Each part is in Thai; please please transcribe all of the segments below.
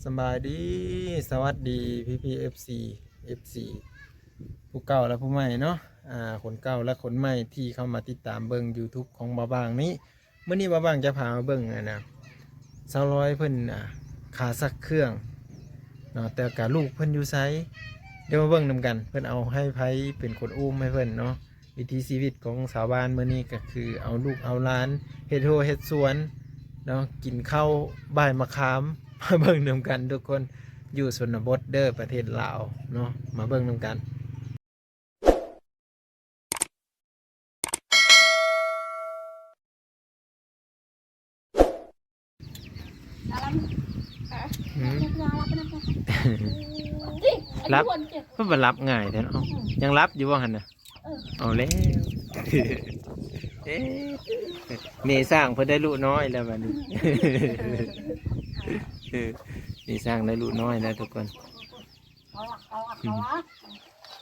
สบายดีสวัสดีพี่เอฟซีผู้เก่าและผู้ใหม่เนาะคนเก่าและคนใหม่ที่เข้ามาติดตามเบิ่ง YouTube ของบ่าวบางนี้เมื่อนี้บ่าวบางจะพามาเบิ่งนะสาวร้อยเพิ่นขาซักเครื่องเนาะแต่กะลูกเพิ่นอยู่ไสเดี๋ยวมาเบิ่งนำกันเพิ่นเอาให้ไผเป็นคนอุ้มให้เพิ่นเนาะวิถีชีวิตของชาวบ้านมื้อนี้ก็คือเอาลูกเอาหลานเฮ็ดโฮเฮ็ดสวนเนาะกินข้าวบ่ายมะขาม มาเบิ่งนำกันทุกคนอยู่ชนบทเด้อประเทศลาวเนาะมาเบิ่งนำกันรับเพิ่นบ่รับง่ายแท้เนาะยังรับอยู่บ่หั่นน่ะเอาแล้วเอ๊ะเมสร้างเพิ่นได้ลูกน้อยแล้วบัดนี้นี่สร้างได้ลูกน้อยแล้วทุกคน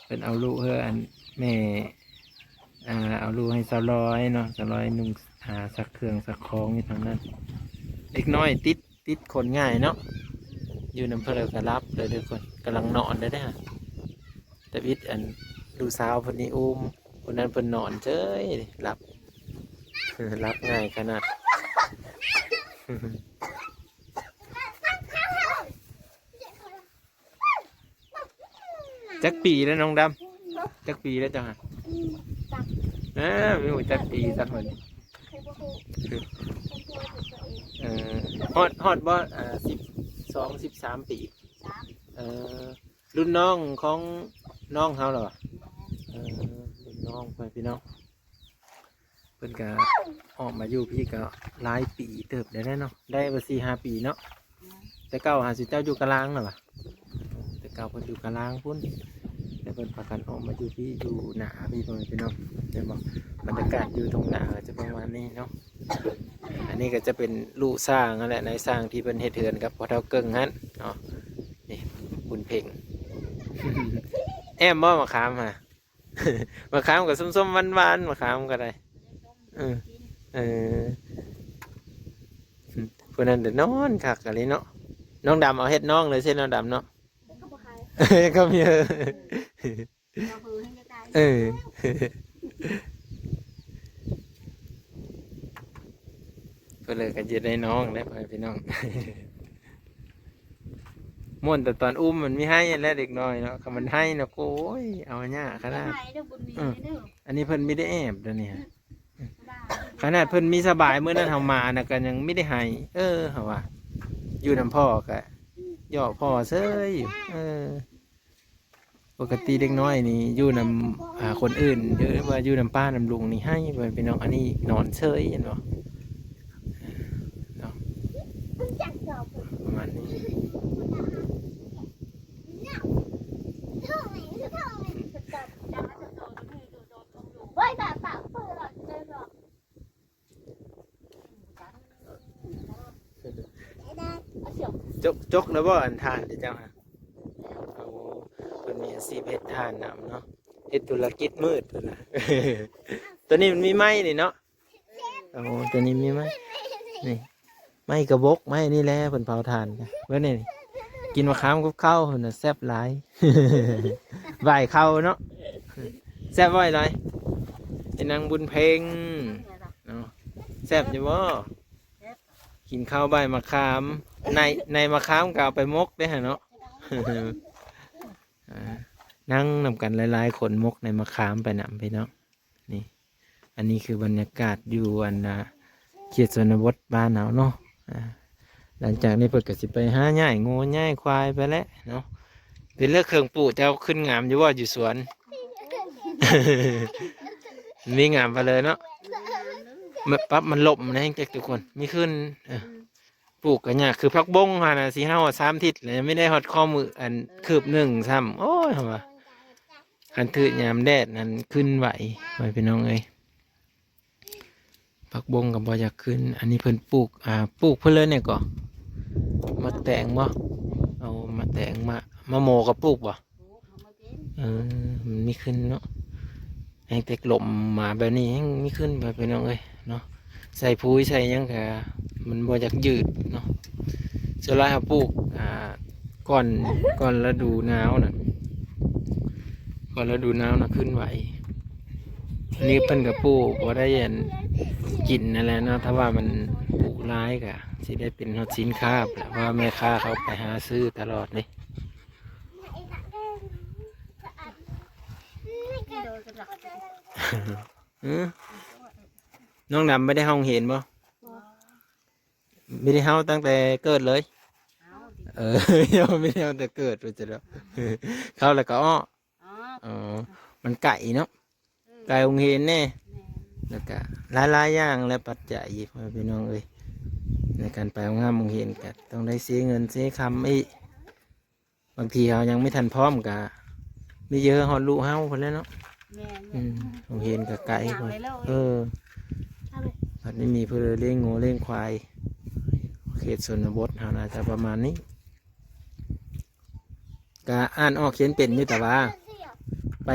เป็นเอาลูกเพื่ออันแม่เอาลูกให้สาวร้อยเนาะสาวร้อยนุ่งสักเครื่องสักของอยู่ทางนั้นเด็กน้อยติดคนง่ายเนาะอยู่น้ำเพลิงกระลับเลยทุกคนกำลังนอนได้ฮะแต่วิทย์อันดูสาวคนนี้อุ้มคนนั้นเพิ่นนอนเฉยรับง่ายขนาดจักปีแล้วน้องดำจักปีแล้วจังฮะไม่หูจักปีสักคนฮอดบ่12-13 ปีรุ่นน้องของน้องเขาเหรอรุ่นน้องไปพี่น้องเพิ่นก็ออกมาอยู่พี่ก็หลายปีเติบได้เนาะได้มา4-5 ปีเนาะแต่เก่าสิเจ้าอยู่กะลางเหรอแต่เก่าเพิ่นอยู่กะลางพุ่นแต่เพิ่นพากันออกมาอยู่พี่อยู่หนาพี่พี่น้องเห็นบ่บรรยากาศอยู่ตรงหน้าจะประมาณนี้เนาะอันนี้ก็จะเป็นลูกสร้างนั่นแหละในสร้างที่เป็นเฮ็ดเถือนกับพ่อเฒ่าเกิ้งฮั่นเนาะนี่บุญเพ่ง แอมบ่มะขามฮะ มะขามกับส้มๆหวานๆมะขามก็ได้เออพวกนั้นเดี๋ยวนอนคักอะไรเนาะน้องดำเอาเฮ็ดน้องเลยใช่น้องดำเนาะก็มีเออก็เลยกันจะได้น้องได้พี่น้องม่วนแต่ตอนอุ้มมันไม่ให้แล้วเด็กน้อยเนาะคำมันให้เนาะโอ้ยเอาเนี่ยขนาดอันนี้เพิ่นไม่ได้แอบเดี๋ยวนี้ขนาดเพิ่นมีสบายเมื่อนั้นเฮามานะกันยังไม่ได้ให้เหรอวะอยู่น้ำพ่อกะย่อพ่อเซ้ยปกติเด็กน้อยนี่อยู่น้ำคนอื่นหรือว่าอยู่น้ำป้าน้ำลุงนี่ให้พี่น้องอันนี้นอนเซ้ยเห็นบ่เนาะประมาณนี้จกแล้วบ่อันทานเจ้าฮะเอาเป็นมีอาชีพเฮ็ดทานนำเนาะเฮ็ดธุรกิจมืดตัวน่ะ ตัวนี้มันมีไม้นี่เนาะโอ้ตัวนี้มีไม้นี่ไม้กระบอกไม้นี่แหละเพิ่นเผาทานเบิ่งนี่กินมะขามกับข้าวเพิ่นน่ะแซ่บหลาย ไหว้เข้าเนาะแซ่บบ่อยเลยไอ้นางบุญเพ็งเนาะแซ่บอยู่บ่กินข้าวใบมะขามในมะขามก็เอาไปมกได้ฮะเนาะ นั่งนำกันหลายๆคนมกในมะขามไปนำไปเนาะนี่อันนี้คือบรรยากาศอยู่อันเขตชนบทบ้านเราเนาะหลังจากนี้เปิดกระสิไปหาหญ้างูหญ้าควายไปแล้วเนาะเป็นเรื่องเครื่องปลูกแต่ขึ้นงามอยู่ว่าอยู่สวน มีงามไปเลยเนาะปั๊บมันหลบนะให้ทุกคนมีขึ้นปลูกกันเนี่ยคือพักบงฮะนะ4-5-3 ทิศเลยไม่ได้ฮอดข้อมืออันคืบ1 ซ้ำโอ้ยเหรอคันถือยามแดดนั้นขึ้นไหวพี่น้องเอ้ยพักบงกับบ่อยากขึ้นอันนี้เพิ่นปลูกเพื่อเลยเนี่ยก็มาแต่งบ่เอามาแต่งมาโมกับปลูกบ่มันไม่ขึ้นเนาะให้เต็กลมมาแบบนี้ให้ไม่ขึ้นพี่น้องเอ้ยเนาะใส่ปุ๋ยใส่ยังกะมันบ่อยากยืดเนาะส่วนไรเขาปลูก ก่อนก่อนฤดูหนาวน่ะก่อนฤดูหนาวน่ะขึ้นไหวอันนี้เพิ่นกับปลูกบ่ได้อันกินนั่นแหละเนาะถ้าว่ามันปลูกร้ายก็สิได้เป็นฮอดสินค้าแหละว่าแม่ค้าเขาไปหาซื้อตลอดเลย อือน้องดำไม่ได้ห้องเห็นบ่ไม่ได้เฮาตั้งแต่เกิดเลยเออ ยังไม่ได้เฮาแต่เกิดว่าจะแล้วเข้าแล้วก็อ้ออ๋อมันไก่เนาะไก่องเห็นแน่แล้วก็หลายๆอย่างและปัจจัยพ่อพี่น้องเอ้ยในการไปงามองเห็นก็ต้องได้เสียเงินเสียคำอีกบางทีเรายังไม่ทันพร้อมกะไม่เยอะฮอดลูกเฮาคนแล้วเนาะองเห็นกับไก่คนผัดไม่มีเพื่อเลี้ยงงูเลี้ยงควายเขตชนบทเราน่าจะประมาณนี้กะอ่านออกเขียนเป็นอยู่แต่ว่าไ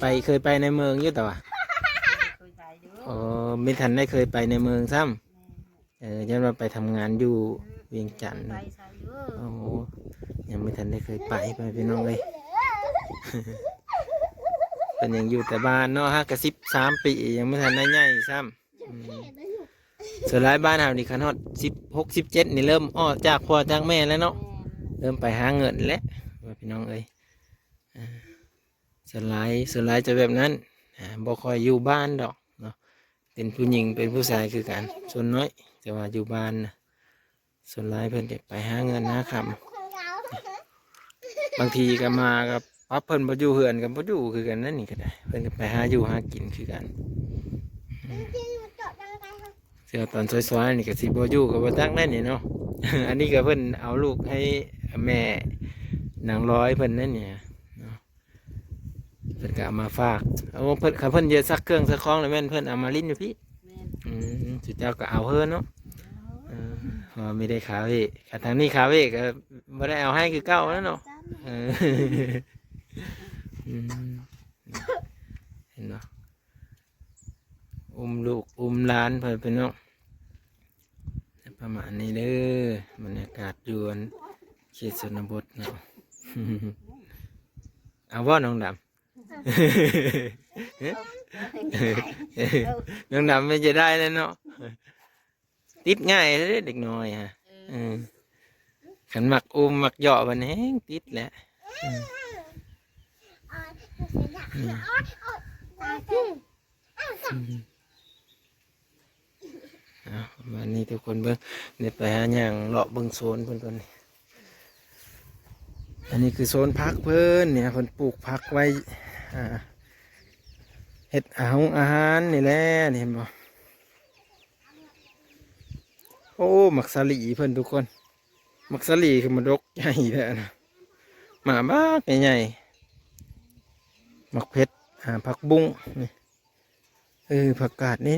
ปเคยไปในเมืองอยู่แต่ว่าอ๋อไม่ทันได้เคยไปในเมืองซ้ำยันว่าไปทำงานอยู่เวียงจันทน์โอ้โหยังไม่ทันได้เคยไปพี่น้องเลย เป็นยังอยู่แต่บ้านเนาะฮะกระ13 ปียังไม่ทันได้ใหญ่ซ้ำส่วนหลายบ้านเฮานี่ขนาด16 17นี่เริ่มอ้อจากพ่อจากแม่แล้วเนาะเริ่มไปหาเงินแล้วพี่น้องเอ้ยส่วนหลายจะแบบนั้นบ่ค่อยอยู่บ้านดอกเนาะเป็นผู้หญิงเป็นผู้ชายคือกันส่วนน้อยจะว่าอยู่บ้านนะส่วนหลายเพิ่นจะไปหาเงินหาคำบางทีก็มากับปั๊บเพิ่นบ่อยู่เฮือนกับบ่อยู่คือกันนั่นนี่ก็ได้เพิ่นก็ไปหาอยู่หากินคือกันเสื้อตอนสวยๆนี่ก็สิบ่อยู่กับบ่จักนั่นนี่เนาะ อันนี้ก็เพิ่นเอาลูกให้แม่นางร้อยเพิ่นนั่นเนี่ยเนาะเพิ่นก็เอามาฝากเอาเพิ่นเพิ่นเยอะซักเครื่องซักของแล้วแม่นเพิ่นเอามาลิ้นอยู่พี่สุดเจ้าก็เอาเพิ่นเนาะไม่ได้ขาเวกทางนี้ขาเวก็ไม่ได้เอาให้คือเก้าแล้วเนาะเห็นเนาะลูกหลานเพิ่นเป็นเนาะประมาณนี้เด้อบรรยากาศยวนเขตชนบทเนาะ เอาว่าน้องดำ น้องดำไม่จะได้เลยเนาะติดง่ายเลยเด็กน้อยฮะขันหมักหมักเหยาะมันแห้งติดแหละวันนี้ทุกคนเบิ้งเนี่ยไปหาอย่างเลาะเบิ้งโซนเพิ่นอันนี้คือโซนพักเพิ่นเนี่ยเพิ่นปลูกพักไว้เห็ดอาหารนี่แหละเห็นบ่โอ้หมักสลีเพิ่นทุกคนหมักสลีคือมันรกใหญ่เลยนะหมาบ้าใหญ่หมักเพชรผักบุ้งนี่ผักกาดนี่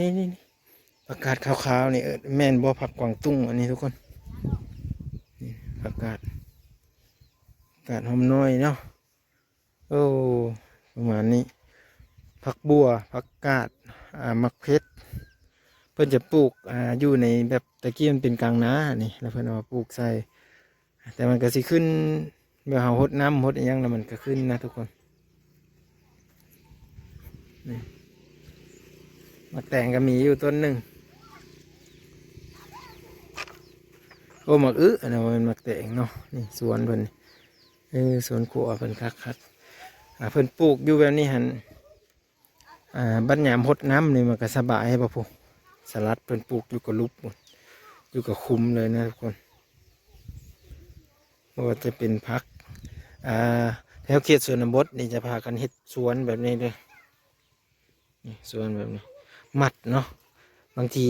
ผักกาดขาวๆนี่แม่นบ่ผักกวางตุ้งอันนี้ทุกคนนี่ผักกาดหอมน้อยเนาะโอ้ประมาณนี้ผักบัวผักกาดหมักเพชรเพิ่นจะปลูกอยู่ในแบบตะกี้มันเป็นกลางนานี่แล้วเพิ่นเอามาปลูกใส่แต่มันก็สิขึ้นเมื่อเราหดน้ำหดอย่างแล้วมันก็ขึ้นนะทุกคนนี่มะแตงก็มีอยู่ต้นหนึ่งโอ้หมักอันนั้นมันมะแตงเนาะนี่สวนเพิ่นสวนขัวเพิ่นคักเพิ่นปลูกอยู่แบบนี้หันบัดยามหดน้ำนี่มันก็สบายป่ะพูสลัดเพิ่นปลูกอยู่กับลุบอยู่กับคุ้มเลยนะทุกคนว่าจะเป็นพักแถวเขตชนบทนี่จะพากันเฮ็ดสวนแบบนี้เลยนี่สวนแบบนี้มัดเนาะบางที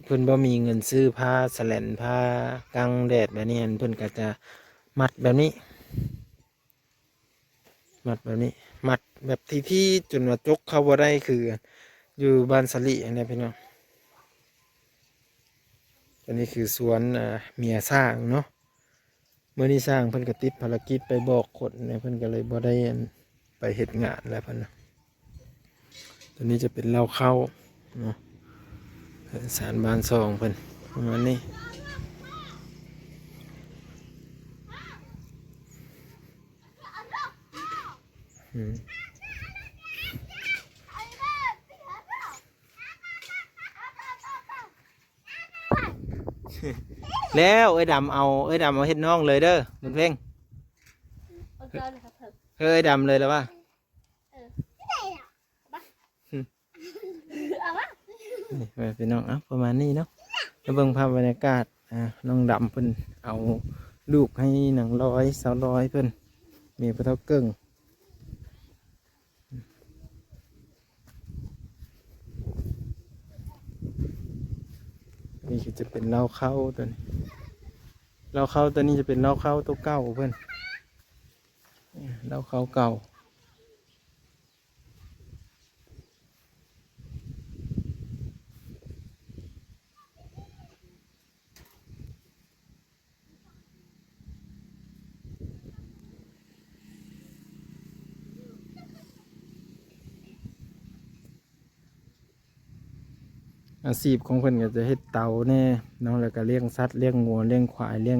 เพิ่นบ่มีเงินซื้อผ้าแสลนผ้ากางแดดแบบนี้เพิ่นก็จะมัดแบบนี้มัดแบบที่จนว่าจกเข้าบ่ได้คืออยู่บ้านสลีอันนี้พี่น้องอันนี้คือสวนเมียสร้างเนาะเมื่อนี้สร้างเพิ่นก็ติดภารกิจไปบอกคนเนี่ยเพิ่นก็เลยบ่ได้ไปเฮ็ดงานแล้วเพิ่นตัวนี้จะเป็นเหล้าเข้าเนาะสารบ้านซองเพิ่นประมาณนี้ อืมแล้วเอ้ยดำเอาเฮ็ดน้องเลยเด้อมันเพ่ง เอาเจ้าเลยครับเพิ่ม เฮ้ยดำเลยแล้ววะ เอาวะ นี่ไปพี่น้องอ่ะประมาณนี้เนาะแล้วเบิ่งภาพบรรยากาศน้องดำเพิ่นเอาลูกให้หนังร้อยสาวร้อยเพิ่นมีปลาเท่าเกิ้งนี่คือจะเป็นเหล้าเข้าตัวนี้เหล้าเข้าตัวนี้จะเป็นเหล้าเข้าตัวเก่าเพิ่นเหล้าเข้าเก่าอาชีพของเพิ่นก็จะเฮ็ดเตาแน่เนาะแล้วก็เลี้ยงสัตว์เลี้ยงงัวเลี้ยงควายเลี้ยง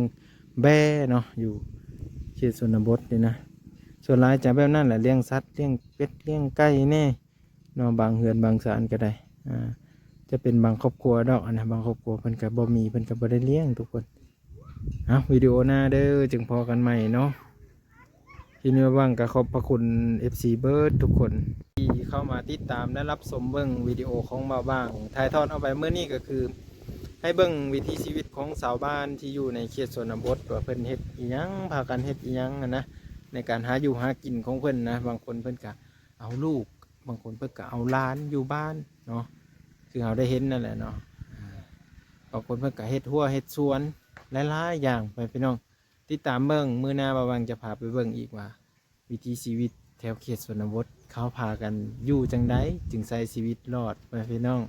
แบ่เนาะอยู่เขตชนบทนี่นะส่วนหลายจะแบบนั้นแหละเลี้ยงสัตว์เลี้ยงเป็ดเลี้ยงไก่แน่เนาะบางเฮือนบางศาลก็ได้จะเป็นบางครอบครัวดอกนะบางครอบครัวเพิ่นก็บ่มีเพิ่นก็บ่ได้เลี้ยงทุกคนเอาวิดีโอหน้าเด้อจึงพอกันใหม่เนาะที่นี่ว่างก็ขอบพระคุณ FC เบิร์ดทุกคนที่เข้ามาติดตามและรับชมเบิ่งวิดีโอของบ่าวบ้างถ่ายทอดเอาไปเมื่อนี้ก็คือให้เบิ่งวิถีชีวิตของชาวบ้านที่อยู่ในเขตชนบทว่าเพิ่นเฮ็ดอีหยังพากันเฮ็ดอีหยังนะในการหาอยู่หากินของเพิ่นนะบางคนเพิ่นก็เอาลูกบางคนเพิ่นก็เอาหลานอยู่บ้านเนาะคือเราได้เห็นนั่นแหละเนาะบางคนเพิ่นก็เฮ็ดหัวเฮ็ดสวนหลายๆอย่างไปพี่น้องติดตามเบิ่งมื้อหน้าบ่าวบางจะพาไปเบิ่งอีกว่าวิถีชีวิตแถวเขตชนบทเขาพากันอยู่จังไดจึงใช้ชีวิตรอดไปพี่น้อง